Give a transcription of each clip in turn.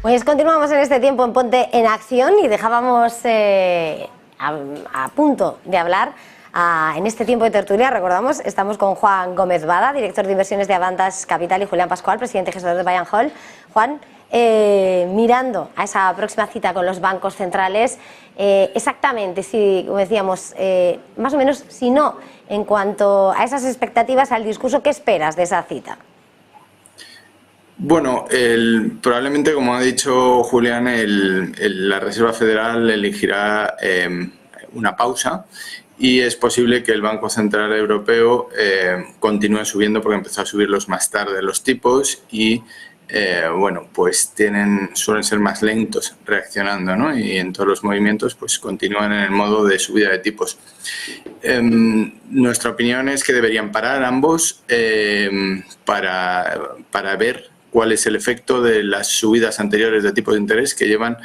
Pues continuamos en este tiempo en Ponte en Acción y dejábamos a punto de hablar en este tiempo de tertulia. Recordamos, estamos con Juan Gómez Bada, director de inversiones de Avantas Capital, y Julián Pascual, presidente y gestor de Buy and Hold. Juan, mirando a esa próxima cita con los bancos centrales, exactamente, si, como decíamos, más o menos, si no, en cuanto a esas expectativas, al discurso, ¿qué esperas de esa cita? Bueno, probablemente, como ha dicho Julián, la Reserva Federal elegirá una pausa y es posible que el Banco Central Europeo continúe subiendo, porque empezó a subirlos más tarde los tipos y bueno, pues suelen ser más lentos reaccionando, ¿no? Y en todos los movimientos pues continúan en el modo de subida de tipos. Nuestra opinión es que deberían parar ambos para ver cuál es el efecto de las subidas anteriores de tipos de interés que llevan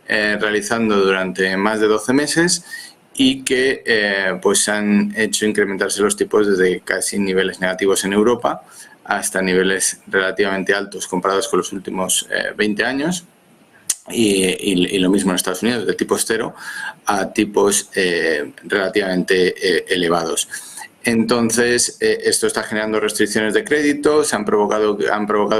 realizando durante más de 12 meses y que pues han hecho incrementarse los tipos desde casi niveles negativos en Europa hasta niveles relativamente altos comparados con los últimos 20 años y lo mismo en Estados Unidos, de tipos cero a tipos relativamente elevados. Entonces, esto está generando restricciones de crédito, han provocado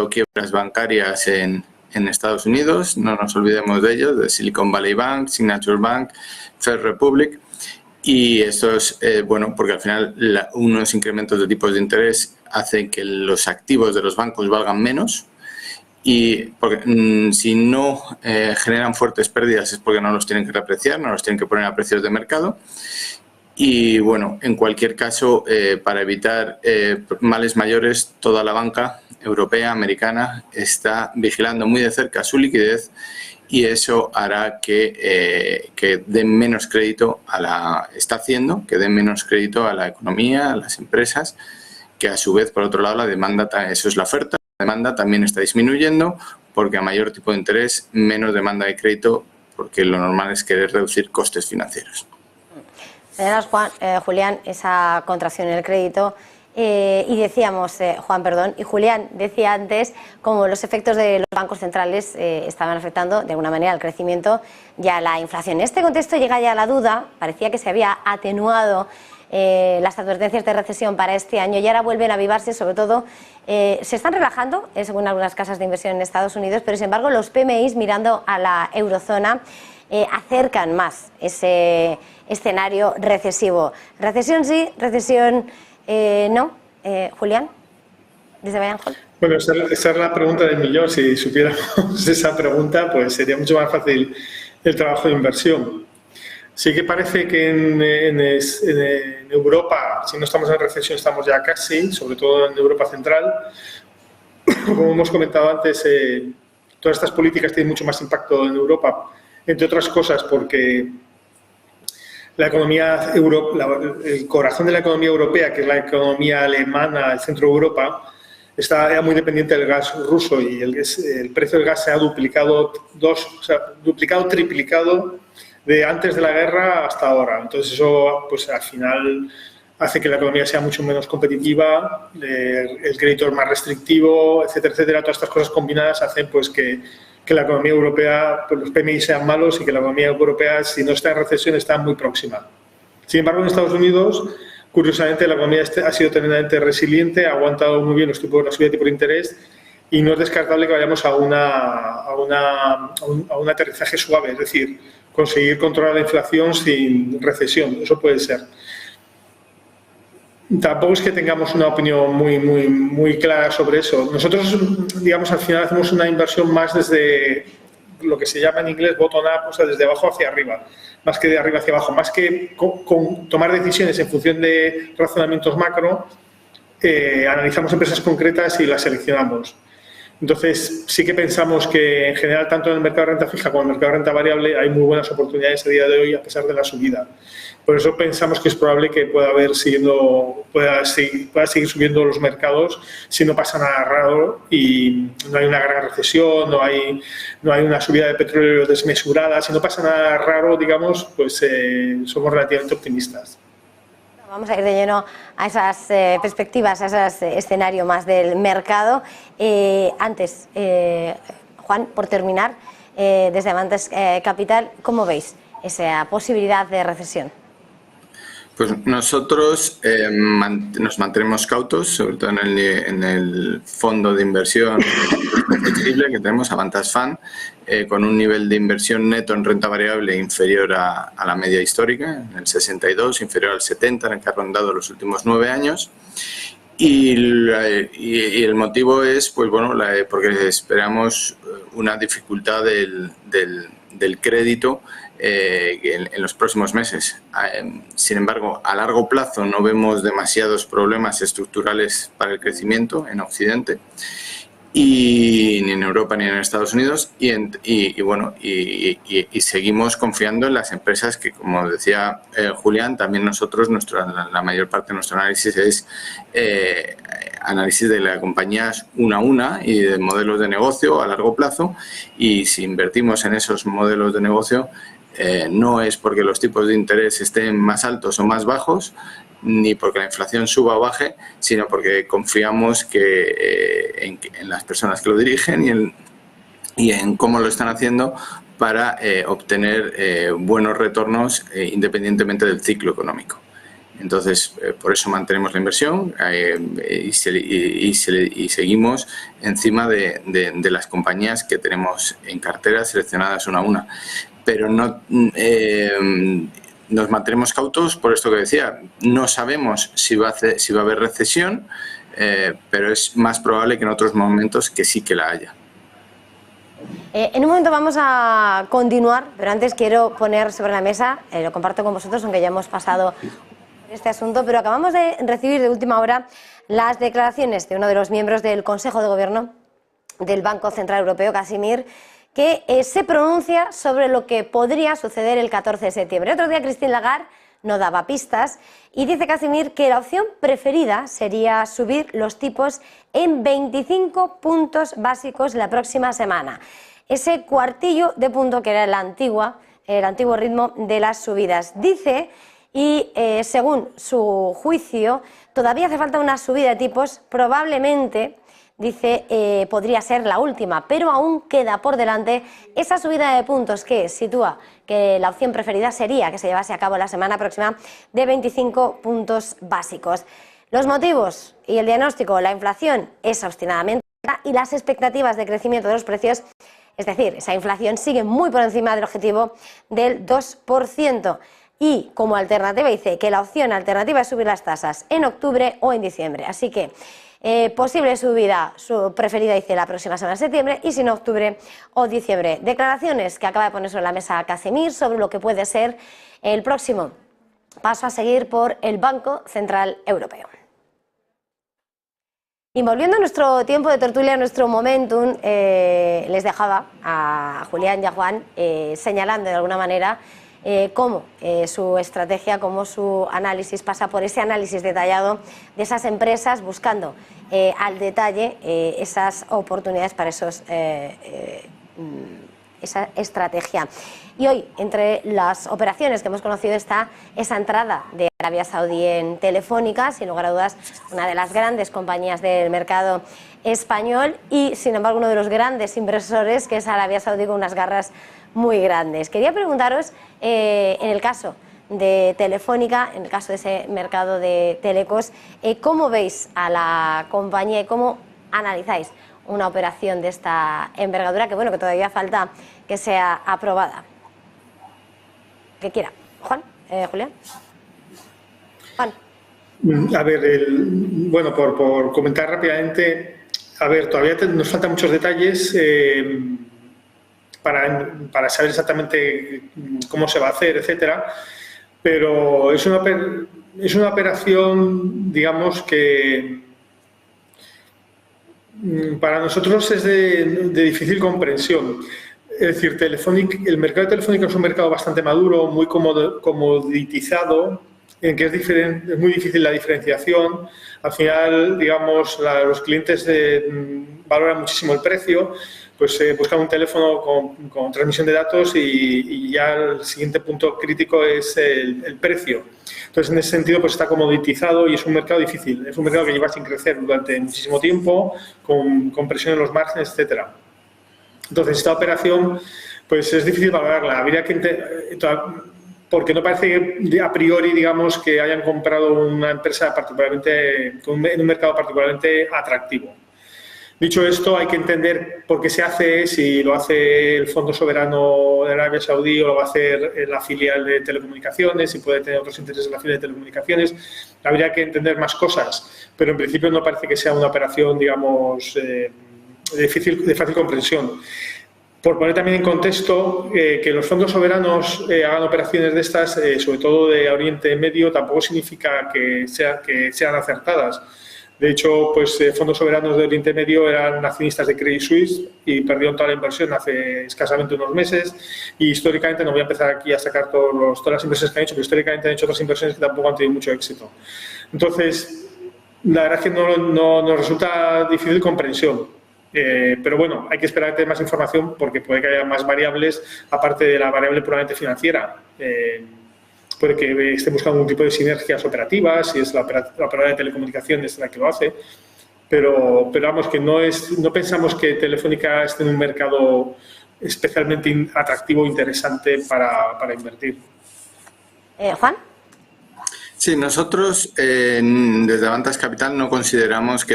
quiebras bancarias en Estados Unidos, no nos olvidemos de ellos, de Silicon Valley Bank, Signature Bank, First Republic, y esto es bueno porque al final unos incrementos de tipos de interés hacen que los activos de los bancos valgan menos, y porque si no generan fuertes pérdidas es porque no los tienen que reapreciar, no los tienen que poner a precios de mercado. Y bueno, en cualquier caso, para evitar males mayores, toda la banca europea, americana, está vigilando muy de cerca su liquidez y eso hará que den menos crédito que den menos crédito a la economía, a las empresas, que a su vez, por otro lado, la demanda, eso es la oferta, la demanda también está disminuyendo porque a mayor tipo de interés, menos demanda de crédito, porque lo normal es querer reducir costes financieros. Julián, esa contracción en el crédito y decíamos, y Julián decía antes cómo los efectos de los bancos centrales estaban afectando de alguna manera al crecimiento y a la inflación. En este contexto llega ya la duda, parecía que se había atenuado las advertencias de recesión para este año y ahora vuelven a avivarse, sobre todo se están relajando según algunas casas de inversión en Estados Unidos, pero sin embargo los PMIs mirando a la eurozona acercan más ese escenario recesivo. ¿Recesión sí? ¿Recesión no? Julián, desde Buy and Hold. Bueno, esa es la pregunta del millón. Si supiéramos esa pregunta, pues sería mucho más fácil el trabajo de inversión. Sí que parece que en Europa, si no estamos en recesión, estamos ya casi, sobre todo en Europa Central. Como hemos comentado antes, todas estas políticas tienen mucho más impacto en Europa, entre otras cosas porque la economía el corazón de la economía europea, que es la economía alemana, el centro de Europa, está muy dependiente del gas ruso y el precio del gas se ha duplicado, triplicado de antes de la guerra hasta ahora. Entonces eso pues al final hace que la economía sea mucho menos competitiva, el crédito es más restrictivo, etcétera, etcétera. Todas estas cosas combinadas hacen pues que la economía europea, pues los PMI sean malos y que la economía europea, si no está en recesión, está muy próxima. Sin embargo, en Estados Unidos, curiosamente, la economía ha sido tremendamente resiliente, ha aguantado muy bien la subida de tipo de interés y no es descartable que vayamos a un aterrizaje suave, es decir, conseguir controlar la inflación sin recesión. Eso puede ser. Tampoco es que tengamos una opinión muy clara sobre eso. Nosotros, digamos, al final hacemos una inversión más desde lo que se llama en inglés bottom-up, o sea, desde abajo hacia arriba, más que de arriba hacia abajo, más que con tomar decisiones en función de razonamientos macro, analizamos empresas concretas y las seleccionamos. Entonces, sí que pensamos que en general, tanto en el mercado de renta fija como en el mercado de renta variable, hay muy buenas oportunidades a día de hoy a pesar de la subida. Por eso pensamos que es probable que pueda seguir subiendo los mercados si no pasa nada raro y no hay una gran recesión, no hay una subida de petróleo desmesurada. Si no pasa nada raro, digamos, pues somos relativamente optimistas. Vamos a ir de lleno a esas perspectivas, a ese escenario más del mercado. Antes, Juan, por terminar, desde Amantes Capital, ¿cómo veis esa posibilidad de recesión? Pues nosotros nos mantenemos cautos, sobre todo en el fondo de inversión flexible que tenemos, Avantas Fund, con un nivel de inversión neto en renta variable inferior a la media histórica, en el 62, inferior al 70, en el que ha rondado los últimos 9 años. Y el motivo es, pues bueno, porque esperamos una dificultad del crédito en los próximos meses. Sin embargo, a largo plazo no vemos demasiados problemas estructurales para el crecimiento en Occidente, y ni en Europa ni en Estados Unidos, y seguimos confiando en las empresas que, como decía Julián, también nosotros, la mayor parte de nuestro análisis es análisis de las compañías una a una y de modelos de negocio a largo plazo, y si invertimos en esos modelos de negocio no es porque los tipos de interés estén más altos o más bajos, ni porque la inflación suba o baje, sino porque confiamos en las personas que lo dirigen y en cómo lo están haciendo para obtener buenos retornos independientemente del ciclo económico. Entonces, por eso mantenemos la inversión y seguimos encima de las compañías que tenemos en cartera seleccionadas una a una. Pero no... nos mantenemos cautos por esto que decía. No sabemos si va a haber recesión, pero es más probable que en otros momentos que sí que la haya. En un momento vamos a continuar, pero antes quiero poner sobre la mesa, lo comparto con vosotros, aunque ya hemos pasado por este asunto, pero acabamos de recibir de última hora las declaraciones de uno de los miembros del Consejo de Gobierno del Banco Central Europeo, Casimir, que se pronuncia sobre lo que podría suceder el 14 de septiembre. Otro día Christine Lagarde no daba pistas y dice Casimir que la opción preferida sería subir los tipos en 25 puntos básicos la próxima semana. Ese cuartillo de punto que era el antiguo ritmo de las subidas. Dice, y según su juicio, todavía hace falta una subida de tipos, probablemente... Dice, podría ser la última, pero aún queda por delante esa subida de puntos que sitúa que la opción preferida sería que se llevase a cabo la semana próxima de 25 puntos básicos. Los motivos y el diagnóstico: la inflación es obstinadamente alta y las expectativas de crecimiento de los precios, es decir, esa inflación sigue muy por encima del objetivo del 2%. Y como alternativa dice que la opción alternativa es subir las tasas en octubre o en diciembre. Así que posible subida, su preferida dice la próxima semana de septiembre, y si no, octubre o diciembre. Declaraciones que acaba de poner sobre la mesa Casimir sobre lo que puede ser el próximo paso a seguir por el Banco Central Europeo. Y volviendo a nuestro tiempo de tertulia, a nuestro momentum, les dejaba a Julián y a Juan señalando de alguna manera cómo su estrategia, cómo su análisis pasa por ese análisis detallado de esas empresas, buscando al detalle esas oportunidades para esa estrategia. Y hoy, entre las operaciones que hemos conocido, está esa entrada de Arabia Saudí en Telefónica, sin lugar a dudas una de las grandes compañías del mercado español, y sin embargo uno de los grandes inversores, que es Arabia Saudí, con unas garras muy grandes. Quería preguntaros, en el caso de Telefónica, en el caso de ese mercado de telecos, ¿cómo veis a la compañía y cómo analizáis una operación de esta envergadura, que bueno, que todavía falta que sea aprobada? Que quiera. Juan, Julián. Juan. A ver, bueno, por comentar rápidamente, a ver, todavía nos faltan muchos detalles para saber exactamente cómo se va a hacer, etcétera, pero es una operación, digamos, que para nosotros es de difícil comprensión. Es decir, el mercado de Telefónica es un mercado bastante maduro, muy comoditizado, en que es muy difícil la diferenciación. Al final, digamos, los clientes valoran muchísimo el precio, pues buscan un teléfono con transmisión de datos y ya el siguiente punto crítico es el precio. Entonces, en ese sentido, pues está comoditizado y es un mercado difícil. Es un mercado que lleva sin crecer durante muchísimo tiempo, con presión en los márgenes, etcétera. Entonces, esta operación pues es difícil valorarla. Habría que porque no parece a priori, digamos, que hayan comprado una empresa particularmente en un mercado particularmente atractivo. Dicho esto, hay que entender por qué se hace, si lo hace el Fondo Soberano de Arabia Saudí o lo va a hacer la filial de telecomunicaciones, si puede tener otros intereses en la filial de telecomunicaciones. Habría que entender más cosas, pero en principio no parece que sea una operación, digamos, de fácil comprensión. Por poner también en contexto, que los fondos soberanos hagan operaciones de estas, sobre todo de Oriente Medio, tampoco significa que sean acertadas. De hecho, pues fondos soberanos de Oriente Medio eran accionistas de Credit Suisse y perdieron toda la inversión hace escasamente unos meses. Y históricamente, no voy a empezar aquí a sacar todas las inversiones que han hecho, pero históricamente han hecho otras inversiones que tampoco han tenido mucho éxito. Entonces, la verdad es que no nos resulta difícil comprensión. Pero bueno, hay que esperar que tenga más información porque puede que haya más variables, aparte de la variable puramente financiera. Puede que esté buscando un tipo de sinergias operativas, si es la operadora de telecomunicaciones la que lo hace, pero vamos, que no pensamos que Telefónica esté en un mercado especialmente atractivo e interesante para invertir. Juan. Sí, nosotros desde Avantas Capital no considerábamos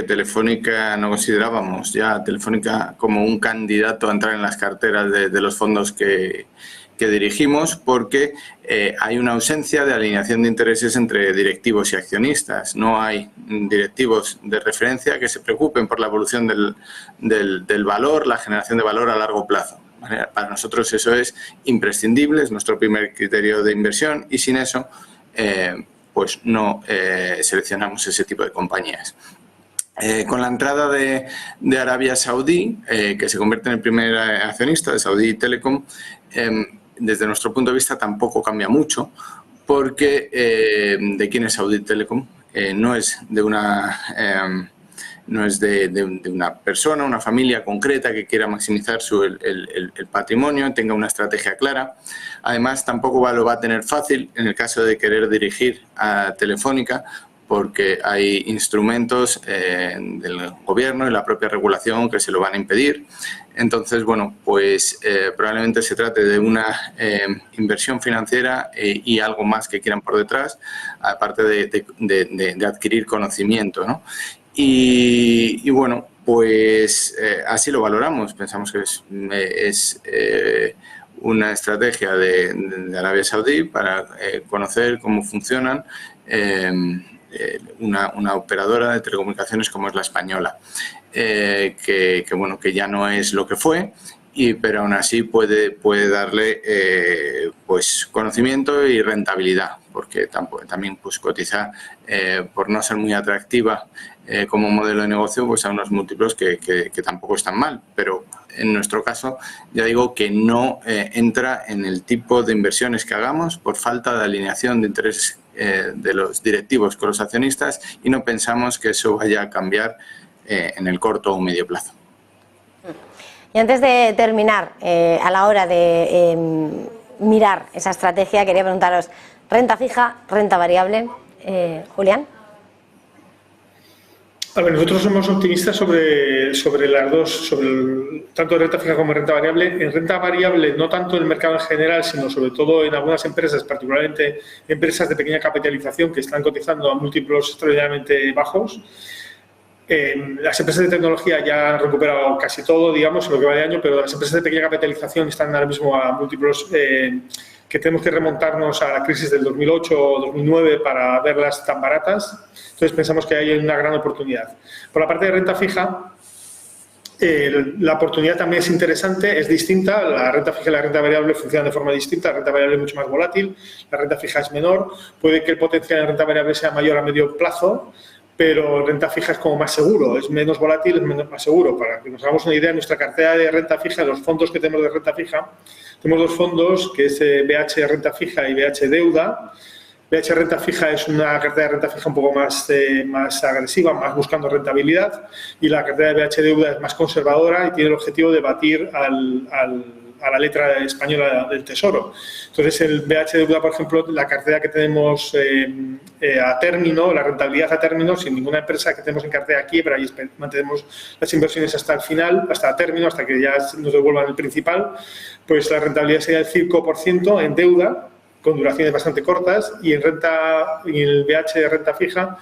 ya a Telefónica como un candidato a entrar en las carteras de los fondos que dirigimos, porque hay una ausencia de alineación de intereses entre directivos y accionistas. No hay directivos de referencia que se preocupen por la evolución del valor, la generación de valor a largo plazo. ¿Vale? Para nosotros eso es imprescindible, es nuestro primer criterio de inversión y sin eso pues no seleccionamos ese tipo de compañías. Con la entrada de Arabia Saudí, que se convierte en el primer accionista de Saudi Telecom, desde nuestro punto de vista tampoco cambia mucho, porque ¿de quién es Saudi Telecom? No es de una persona, una familia concreta que quiera maximizar el patrimonio, tenga una estrategia clara. Además, tampoco lo va a tener fácil en el caso de querer dirigir a Telefónica, porque hay instrumentos del gobierno y la propia regulación que se lo van a impedir. Entonces, bueno, pues probablemente se trate de una inversión financiera y algo más que quieran por detrás, aparte de adquirir conocimiento, ¿no? Y bueno, pues así lo valoramos. Pensamos que es una estrategia de Arabia Saudí para conocer cómo funcionan una operadora de telecomunicaciones como es la española, que ya no es lo que fue, pero aún así puede darle pues conocimiento y rentabilidad, porque también pues cotiza por no ser muy atractiva como modelo de negocio, pues a unos múltiplos que tampoco están mal, pero en nuestro caso ya digo que no entra en el tipo de inversiones que hagamos por falta de alineación de intereses de los directivos con los accionistas, y no pensamos que eso vaya a cambiar en el corto o medio plazo. Y antes de terminar, a la hora de mirar esa estrategia, quería preguntaros, ¿renta fija, renta variable? Julián. A ver, nosotros somos optimistas sobre las dos, tanto renta fija como renta variable. En renta variable, no tanto en el mercado en general, sino sobre todo en algunas empresas, particularmente empresas de pequeña capitalización que están cotizando a múltiplos extraordinariamente bajos. Las empresas de tecnología ya han recuperado casi todo, digamos, en lo que va de año, pero las empresas de pequeña capitalización están ahora mismo a múltiplos que tenemos que remontarnos a la crisis del 2008 o 2009 para verlas tan baratas. Entonces pensamos que hay una gran oportunidad. Por la parte de renta fija, la oportunidad también es interesante, es distinta. La renta fija y la renta variable funcionan de forma distinta. La renta variable es mucho más volátil, la renta fija es menor. Puede que el potencial de renta variable sea mayor a medio plazo, pero renta fija es como más seguro, es menos volátil, es más seguro. Para que nos hagamos una idea, en nuestra cartera de renta fija, los fondos que tenemos de renta fija, tenemos dos fondos, que es BH Renta Fija y BH Deuda. BH Renta Fija es una cartera de renta fija un poco más agresiva, más buscando rentabilidad, y la cartera de BH Deuda es más conservadora y tiene el objetivo de batir al a la letra española del Tesoro. Entonces, el BH deuda, por ejemplo, la cartera que tenemos a término, la rentabilidad a término, sin ninguna empresa que tenemos en cartera aquí, pero ahí mantenemos las inversiones hasta el final, hasta el término, hasta que ya nos devuelvan el principal, pues la rentabilidad sería del 5% en deuda, con duraciones bastante cortas, y en el BH de renta fija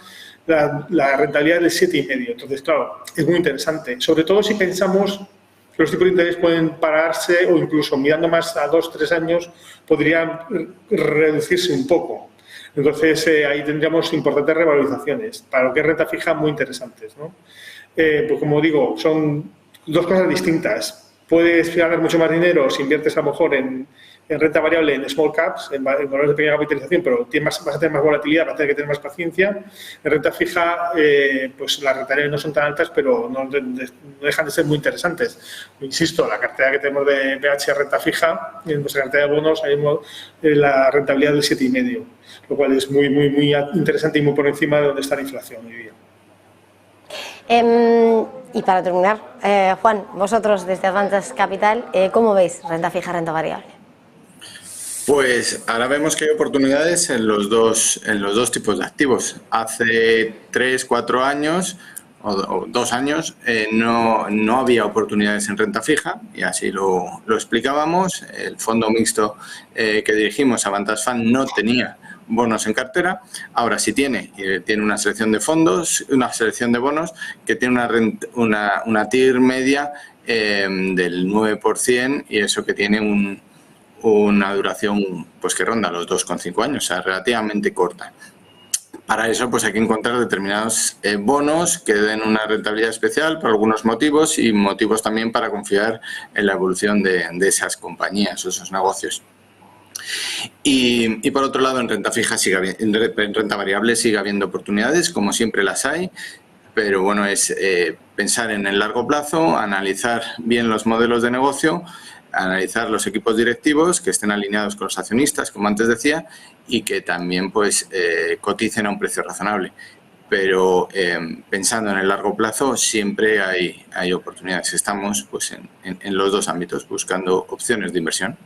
la rentabilidad es del 7,5%. Entonces, claro, es muy interesante. Sobre todo si pensamos que los tipos de interés pueden pararse o incluso mirando más a 2-3 años podrían reducirse un poco. Entonces, ahí tendríamos importantes revalorizaciones. Para lo que es renta fija, muy interesantes, ¿no? Pues como digo, son dos cosas distintas. Puedes ganar mucho más dinero si inviertes a lo mejor en renta variable, en small caps, en valores de pequeña capitalización, pero vas a tener más volatilidad, vas a tener que tener más paciencia. En renta fija, pues las rentabilidades no son tan altas, pero no dejan de ser muy interesantes. Insisto, la cartera que tenemos de BH renta fija, en nuestra cartera de bonos, hay la rentabilidad del 7,5%, lo cual es muy, muy, muy interesante y muy por encima de donde está la inflación hoy día. Y para terminar, Juan, vosotros desde Advantage Capital, ¿cómo veis renta fija, renta variable? Pues ahora vemos que hay oportunidades en los dos tipos de activos. Hace 3-4 años o 2 años no había oportunidades en renta fija y así lo explicábamos. El fondo mixto que dirigimos, Advantage Fund, no tenía bonos en cartera. Ahora sí tiene una selección de fondos, una selección de bonos que tiene una TIR media del 9% y eso que tiene una duración pues que ronda los 2,5 años, o sea, relativamente corta. Para eso pues hay que encontrar determinados bonos que den una rentabilidad especial por algunos motivos y motivos también para confiar en la evolución de esas compañías o esos negocios. Y por otro lado, en renta fija, en renta variable sigue habiendo oportunidades, como siempre las hay, pero bueno, es pensar en el largo plazo, analizar bien los modelos de negocio, analizar los equipos directivos que estén alineados con los accionistas, como antes decía, y que también pues coticen a un precio razonable. Pero pensando en el largo plazo siempre hay oportunidades. Estamos pues en los dos ámbitos buscando opciones de inversión.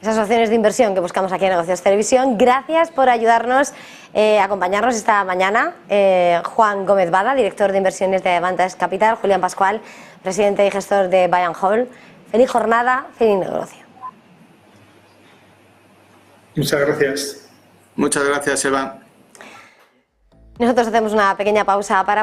Esas opciones de inversión que buscamos aquí en Negocios Televisión. Gracias por ayudarnos, acompañarnos esta mañana. Juan Gómez Bada, director de inversiones de Advantage Capital. Julián Pascual, presidente y gestor de Buy and Hold. Feliz jornada, feliz negocio. Muchas gracias. Muchas gracias, Eva. Nosotros hacemos una pequeña pausa para